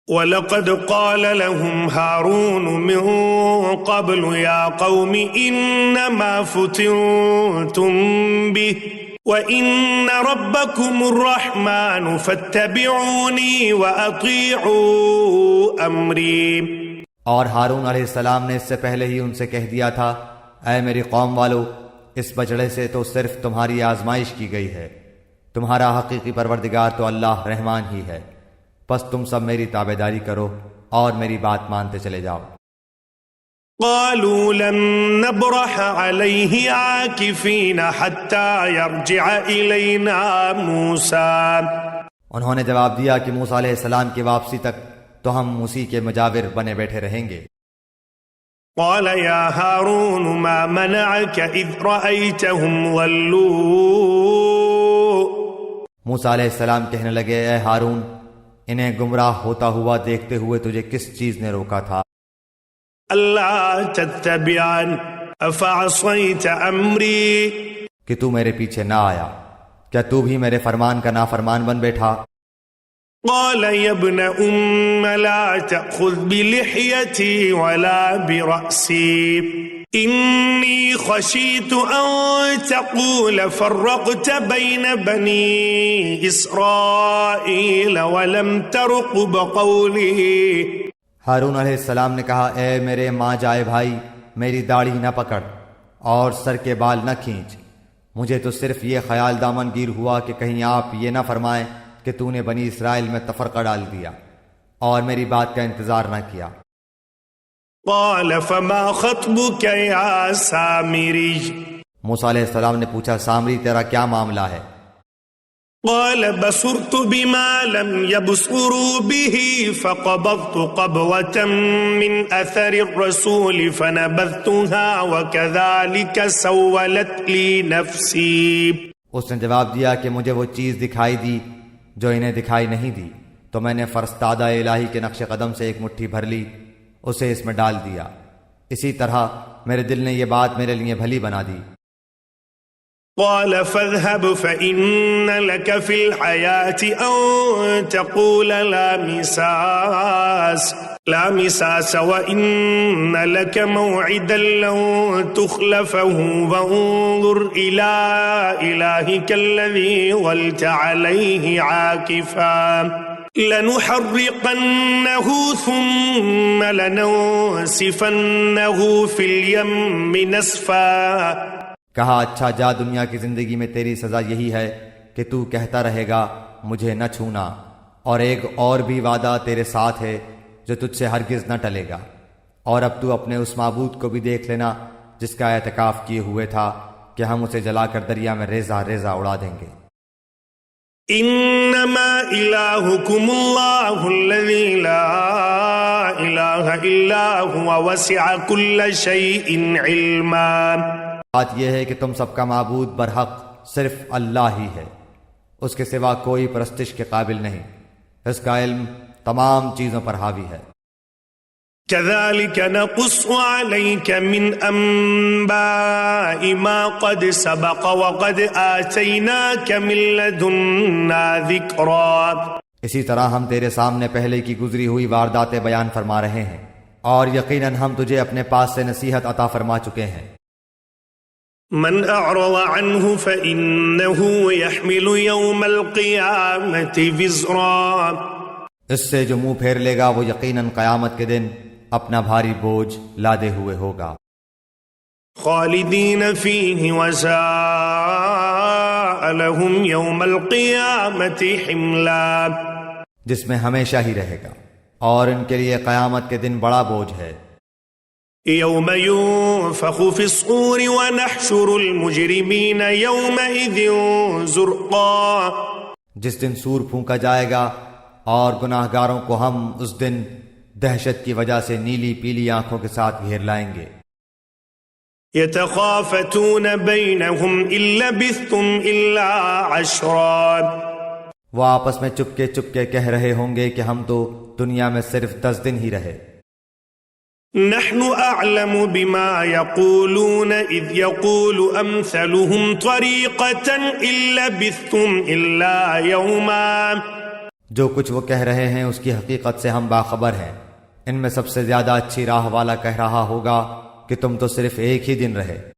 وَلَقَدْ قَالَ لَهُمْ هَارُونُ مِنْ قَبْلُ يَا قَوْمِ إِنَّمَا فُتِنْتُمْ بِهِ وَإِنَّ رَبَّكُمُ الرَّحْمَنُ فَاتَّبِعُونِي وَأَطِيعُوا أَمْرِي۔ اور ہارون علیہ السلام نے اس سے پہلے ہی ان سے کہہ دیا تھا، اے میری قوم والو، اس بچڑے سے تو صرف تمہاری آزمائش کی گئی ہے، تمہارا حقیقی پروردگار تو اللہ رحمان ہی ہے، پس تم سب میری تابعداری کرو اور میری بات مانتے چلے جاؤ۔ قالوا لن نبرح عليه عاكفين حتى يرجع إلينا موسى۔ انہوں نے جواب دیا کہ موسیٰ علیہ السلام کی واپسی تک تو ہم اسی کے مجاور بنے بیٹھے رہیں گے۔ قال يا هارون ما منعك إذ رأيتهم ضلوا۔ موسیٰ علیہ السلام کہنے لگے، اے ہارون، انہیں گمراہ ہوتا ہوا دیکھتے ہوئے تجھے کس چیز نے روکا تھا؟ اللہ تتبعن افعصیت امری، کہ تو میرے پیچھے نہ آیا، کیا تو بھی میرے فرمان کا نافرمان بن بیٹھا؟ قال یا ابن ام لا تأخذ بلحیتی ولا برأسی انی خشیت ان تقول فرقت بین بنی اسرائیل ولم ترقب قولی۔ ہارون علیہ السلام نے کہا، اے میرے ماں جائے بھائی، میری داڑھی نہ پکڑ اور سر کے بال نہ کھینچ، مجھے تو صرف یہ خیال دامن گیر ہوا کہ کہیں آپ یہ نہ فرمائیں کہ تو نے بنی اسرائیل میں تفرقہ ڈال دیا اور میری بات کا انتظار نہ کیا۔ قال فما خطبك یا سامری، موسیٰ علیہ السلام نے پوچھا، سامری تیرا کیا معاملہ ہے؟ قال بصرت بما لم يبصروا به فقبضت قبضة من أثر الرسول فنبذتها وكذلك سولت لي نفسي۔ اس نے جواب دیا کہ مجھے وہ چیز دکھائی دی جو انہیں دکھائی نہیں دی، تو میں نے فرستادہ الہی کے نقش قدم سے ایک مٹھی بھر لی، اسے اس میں ڈال دیا، اسی طرح میرے دل نے یہ بات میرے لیے بھلی بنا دی۔ قال فاذهب فإن لك في الحياة أن تقول لا مساس وإن لك موعدا لن تخلفه وانظر إلى إلهك الذي ظلت عليه عاكفا لنحرقنه ثم لننسفنه في اليم نسفا۔ کہا، اچھا جا، دنیا کی زندگی میں تیری سزا یہی ہے کہ تو کہتا رہے گا مجھے نہ چھونا، اور ایک اور بھی وعدہ تیرے ساتھ ہے جو تجھ سے ہرگز نہ ٹلے گا، اور اب تو اپنے اس معبود کو بھی دیکھ لینا جس کا اعتکاف کیے ہوئے تھا کہ ہم اسے جلا کر دریا میں ریزہ ریزہ اڑا دیں گے۔ انما الہکم اللہ الذی لا الہ الا هو وسع کل شیء علما۔ بات یہ ہے کہ تم سب کا معبود برحق صرف اللہ ہی ہے، اس کے سوا کوئی پرستش کے قابل نہیں، اس کا علم تمام چیزوں پر حاوی ہے۔ كذلك نقص عليك من انباء ما قد سبق وقد آتيناك من لدنا ذكرا۔ اسی طرح ہم تیرے سامنے پہلے کی گزری ہوئی وارداتیں بیان فرما رہے ہیں، اور یقیناً ہم تجھے اپنے پاس سے نصیحت عطا فرما چکے ہیں۔ من اعرض عنه فإنه يحمل يوم القيامة وزرا۔ اس سے جو منہ پھیر لے گا وہ یقیناً قیامت کے دن اپنا بھاری بوجھ لادے ہوئے ہوگا۔ خالدین فیہ وساء لهم یوم القیامة حملا۔ جس میں ہمیشہ ہی رہے گا، اور ان کے لیے قیامت کے دن بڑا بوجھ ہے۔ یوم ينفخ في الصور ونحشر المجرمین یومئذ زرقا۔ جس دن سور پھونکا جائے گا اور گناہ گاروں کو ہم اس دن دہشت کی وجہ سے نیلی پیلی آنکھوں کے ساتھ گھیر لائیں گے۔ یتخافتون بینہم ان لبثتم الا عشرا۔ وہ آپس میں چپکے چپکے کہہ رہے ہوں گے کہ ہم تو دنیا میں صرف 10 دن ہی رہے۔ نحن اعلم بما يقولون اذ يقول امثلهم طریقة ان لبثتم الا یوما۔ جو کچھ وہ کہہ رہے ہیں اس کی حقیقت سے ہم باخبر ہیں۔ ان میں سب سے زیادہ اچھی راہ والا کہہ رہا ہوگا کہ تم تو صرف ایک ہی دن رہے۔